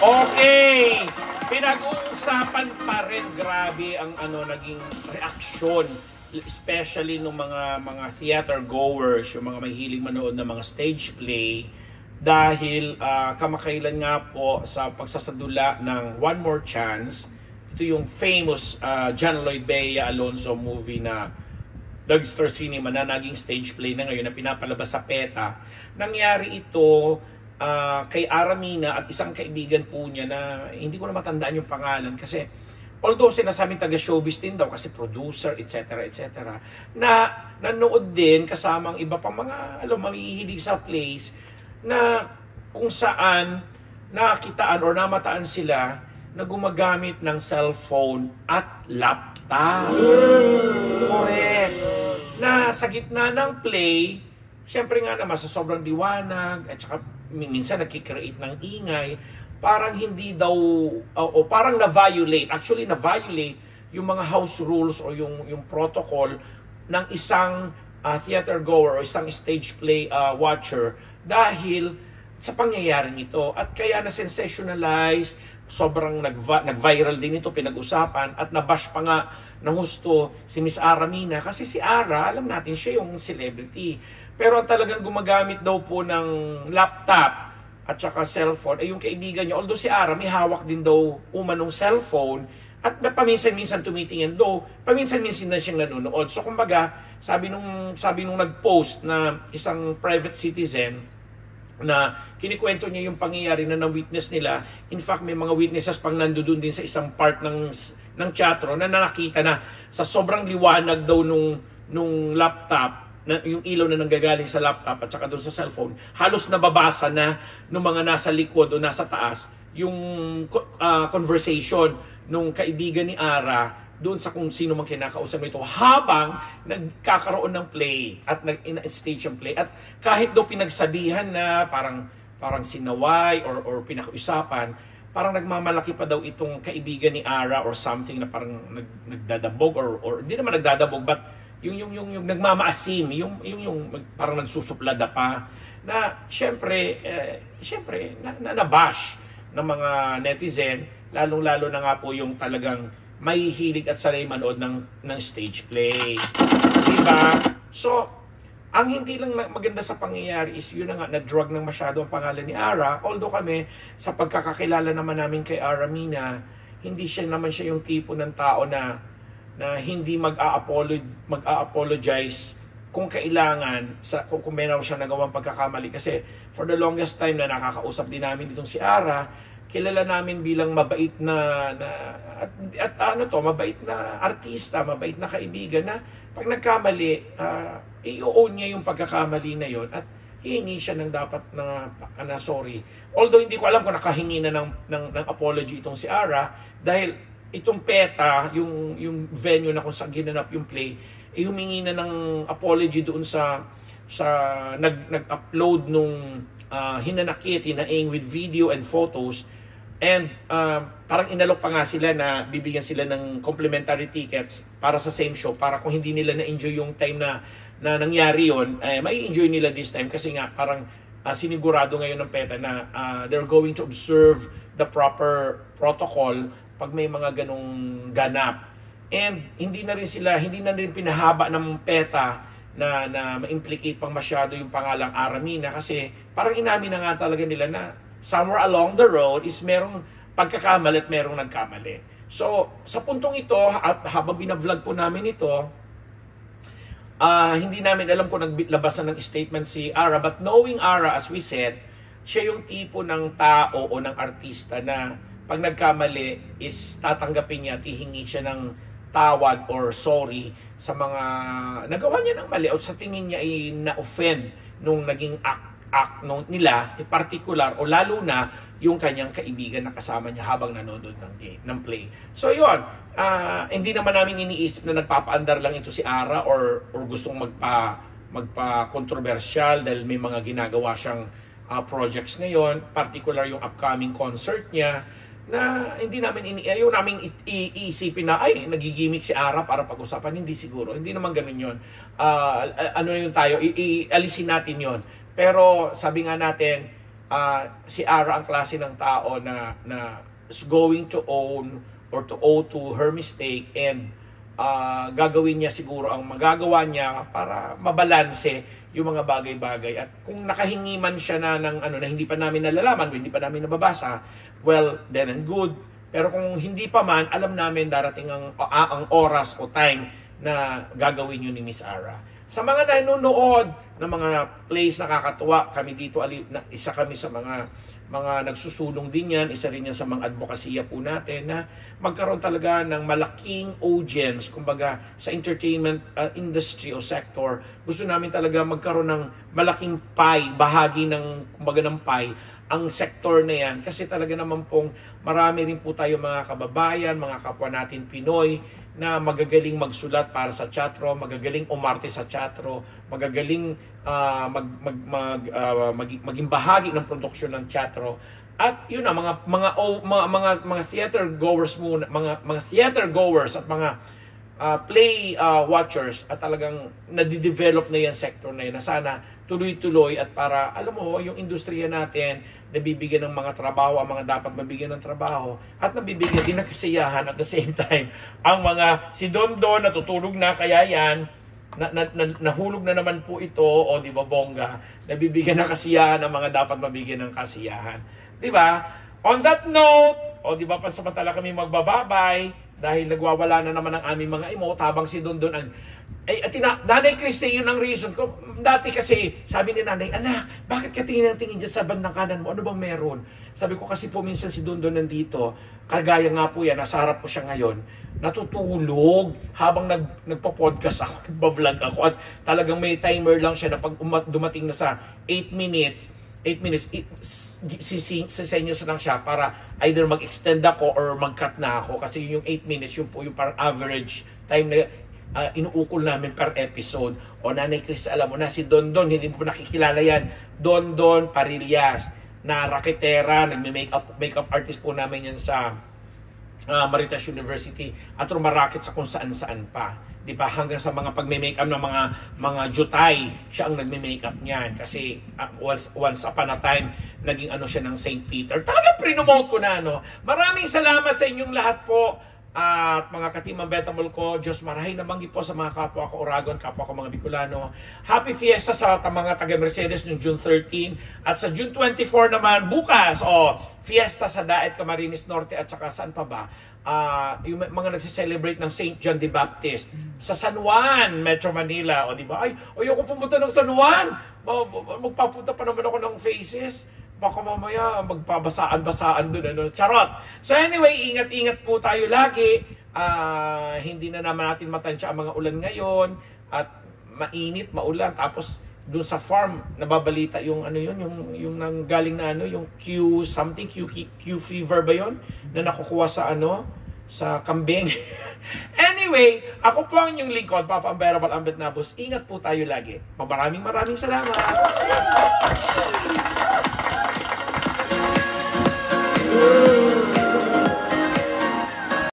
Okay, pinag-uusapan pa rin, grabe ang naging reaksyon, especially ng mga theater goers, yung mga mahilig manood ng mga stage play, dahil kamakailan nga po sa pagsasadula ng One More Chance, ito yung famous John Lloyd Bea Alonzo movie na Dagster Cinema na naging stage play na ngayon na pinapalabas sa PETA. Nangyari ito kay Aramina at isang kaibigan po niya na hindi ko na matandaan yung pangalan kasi although sinasabing taga-showbiz din daw kasi producer, etc. etc. na nanood din kasamang iba pang mga mamihilig sa plays na kung saan nakitaan or namataan sila na gumagamit ng cellphone at laptop. Correct. Na sa gitna ng play, syempre nga naman sa sobrang liwanag at saka minsan nagkikreate ng ingay, parang hindi daw o parang na-violate, actually na-violate yung mga house rules o yung protocol ng isang theater goer o isang stage play watcher dahil sa pangyayaring ito. At kaya na-sensationalize, sobrang nag-viral din ito, pinag-usapan at nabash pa nga ng husto si Miss Aramina kasi si Ara, alam natin siya yung celebrity. Pero ang talagang gumagamit daw po ng laptop at saka cellphone ay yung kaibigan niya. Although si Ara may hawak din daw umanong cellphone at paminsan-minsan tumitingin daw, paminsan-minsan na siyang nanonood. So kumbaga, sabi nung nag-post na isang private citizen na kinikwento niya yung pangyayari na na-witness nila. In fact, may mga witnesses pang nandoon din sa isang part ng chatroom na nakita na sa sobrang liwanag daw nung laptop, na yung ilaw na nanggagaling sa laptop at saka doon sa cellphone, halos nababasa na ng mga nasa likod o nasa taas yung conversation nung kaibigan ni Ara doon sa kung sino man kinakausap nito habang nagkakaroon ng play at nag-stage yung play. At kahit daw pinagsabihan na parang sinaway or pinakausapan, parang nagmamalaki pa daw itong kaibigan ni Ara or something na parang nagdadabog or hindi naman nagdadabog but yung nagmamaasim, yung parang nagsusuplada pa na syempre nabash ng mga netizen, lalong-lalo na nga po yung talagang may hilig at sanay manood ng stage play. Diba? So, ang hindi lang maganda sa pangyayari is yun na nga, na-drug ng masyado ang pangalan ni Ara. Although kami, sa pagkakakilala naman namin kay Aramina, hindi siya naman siya yung tipo ng tao na hindi mag-a-apologize kung kailangan kung meron siya nagawang pagkakamali. Kasi for the longest time na nakakausap din namin itong si Ara, kilala namin bilang mabait mabait na artista, mabait na kaibigan na pag nagkamali, i-own niya yung pagkakamali na yon at hihingi siya ng dapat na sorry. Although hindi ko alam kung nakahingi na ng apology itong si Ara dahil itong PETA, yung venue na kung saan ginanap yung play, humingi na ng apology doon sa nag-upload nung hinanakit, hinaing with video and photos. And parang inalok pa nga sila na bibigyan sila ng complimentary tickets para sa same show para kung hindi nila na-enjoy yung time na nangyari yun, may enjoy nila this time kasi nga parang sinigurado ngayon ng PETA na they're going to observe the proper protocol pag may mga ganong ganap. And hindi na rin pinahaba ng PETA na ma-implicate pang masyado yung pangalang Aramina kasi parang inamin na nga talaga nila na somewhere along the road is merong pagkakamali at merong nagkamali. So, sa puntong ito, at habang binavlog po namin ito, hindi namin alam kung naglabas na ng statement si Ara, but knowing Ara, as we said, siya yung tipo ng tao o ng artista na pag nagkamali is tatanggapin niya at hihingi siya ng tawad or sorry sa mga nagawa niya ng mali o sa tingin niya ay na-offend nung naging act nila, in particular o lalo na yung kanyang kaibigan na kasama niya habang nanonood ng play. So yun, hindi naman namin iniisip na nagpapaandar lang ito si Ara or gustong magpa-controversial dahil may mga ginagawa siyang projects ngayon, particular yung upcoming concert niya na hindi namin ayaw namin iisipin na ay nagigimik si Ara para pag-usapan. Hindi siguro, hindi naman ganun yun. Ano yung tayo, alisin natin yon. Pero sabi nga natin, si Ara ang klase ng tao na is going to own or to owe to her mistake, and gagawin niya siguro ang magagawa niya para mabalanse yung mga bagay-bagay. At kung nakahingi man siya ng na hindi pa namin nalalaman, hindi pa namin nababasa, well, then and good. Pero kung hindi pa man, alam namin darating ang oras o time na gagawin yun ni Miss Ara. Sa mga nanonood ng mga plays nakakatuwa, kami dito, isa kami sa mga nagsusulong din yan, isa rin yan sa mga advokasya po natin na magkaroon talaga ng malaking audience, kumbaga sa entertainment industry o sector. Gusto namin talaga magkaroon ng malaking pie, bahagi ng, kumbaga ng pie, ang sektor na yan. Kasi talaga naman pong marami rin po tayo mga kababayan, mga kapwa natin Pinoy, na magagaling magsulat para sa teatro, magagaling umarte sa teatro, magagaling maging bahagi ng produksyon ng teatro. At yun na, mga theater goers muna, mga theater goers at mga play watchers, at talagang nadidevelop na yan sector na yan, na sana tuloy-tuloy, at para, alam mo, yung industriya natin, nabibigyan ng mga trabaho, ang mga dapat mabigyan ng trabaho, at nabibigyan din ng kasiyahan at the same time. Ang mga, si Don Don, natutulog na, kaya yan, nahulog na naman po ito, o di ba bongga, nabibigyan ng kasiyahan ang mga dapat mabigyan ng kasiyahan. Di ba? On that note, o di ba, pansamantala kami magbababay, dahil nagwawala na naman ang aming mga emote, habang si Don Don ang Nanay Christy, yun ang reason ko. Dati kasi, sabi ni Nanay, anak, bakit ka tingin dyan sa bandang kanan mo? Ano bang meron? Sabi ko kasi po, minsan si Don Don nandito, kagaya nga po yan, nasa harap ko siya ngayon, natutulog habang nagpa-podcast ako, nagpa-vlog ako, at talagang may timer lang siya na pag dumating na sa 8 minutes, sisenyas lang siya para either mag-extend ako or mag-cut na ako. Kasi yung 8 minutes, yun po yung parang average time na inuukol namin per episode. O Nanay Chris, alam mo na, si Don Don, hindi mo nakikilala yan. Don Don Parillas, na raketera, makeup artist po namin yan sa Maritas University, at rumaraket sa kung saan-saan pa. Di ba? Hanggang sa mga pagme-makeup ng mga jutay, siya ang nagme-makeup niyan. Kasi once upon a time, naging siya ng St. Peter. Talaga pre-promote ko na, no? Maraming salamat sa inyong lahat po. At mga ka-Team Unbettable ko, Diyos marahay na banggi po sa mga kapwa ko Oragon, kapwa ko mga Bicolano. Happy Fiesta sa mga taga-Mercedes noong June 13. At sa June 24 naman, bukas, Fiesta sa Daet, Camarines Norte, at saka saan pa ba? Yung mga nagsiselebrate ng St. John the Baptist sa San Juan, Metro Manila. O di ba? Ay, ayoko pumunta ng San Juan. Magpapunta pa naman ako ng Faces. Baka mamaya magpabasaan-basaan dun. Charot! So anyway, ingat-ingat po tayo lagi. Hindi na naman natin matansya ang mga ulan ngayon. At mainit, maulan. Tapos dun sa farm, nababalita yung yung nanggaling na yung Q fever ba yon, na nakukuha sa sa kambing. Anyway, ako po ang inyong lingkod, Papa Unbearable Ambet Nabus. Ingat po tayo lagi. Maraming salamat.